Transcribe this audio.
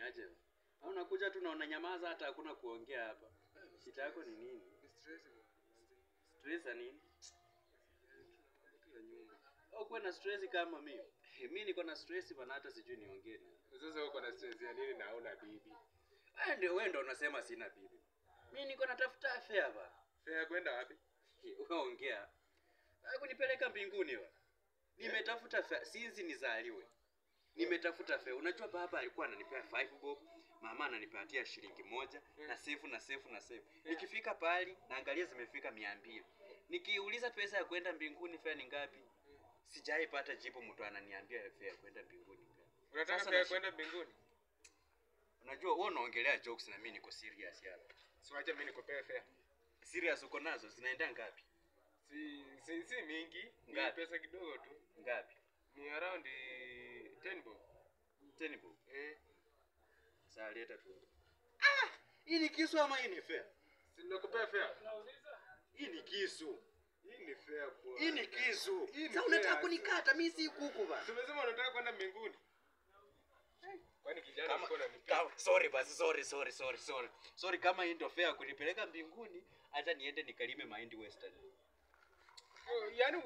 Aje. Au unakuja tu na unanyamaza hata hakuna kuongea hapa. Shida yako ni nini? Ni stress bwana. Stress ya nini? Ya nyumba. Au kuwa na stress kama mimi? Mimi niko na stress bana hata sijui niongee nini. Sasa uko na stress ya nini na hauna bibi? Wewe ndio unasema sina bibi. Mimi niko natafuta afya bana. Fare kwenda wapi? Wewe ongea. Kunipeleka mbinguni wewe. Nimetafuta fare since nizaliwe. Nimetafuta fare. Unajua baba alikuwa ananipea 5 bob, mama ananipatia shilingi 1 na save. Nikifika pale naangalia zimefika 200. Nikiuliza pesa ya kwenda mbinguni fare ni ngapi? Sijaipata jibu mtu ananiambia fare ya kwenda mbinguni. Unataka fare kwenda mbinguni? Unajua wewe unaongelea jokes na mimi niko serious hapa. Siwacha mimi nikupea fare. Serious uko nazo zinaenda ngapi? Si mingi, Ngapi? ni pesa kidogo tu. Ngapi? Ni around 10 bob. 10 bob. Sasa leta tu. Hii ni kisu ama hii ni fare? Si nakupea fare. Hii ni kisu. Hii ni fare bwana. Hii ni kisu. Hii ni Sasa unataka fare. kunikata mimi si kuku bana. Tumesema unataka kwenda mbinguni. Kwani kijana uko unanipiga? Sorry basi, sorry. Sorry kama hii ndio fare kunipeleka mbinguni, hata niende nikalime mahindi western. Yaani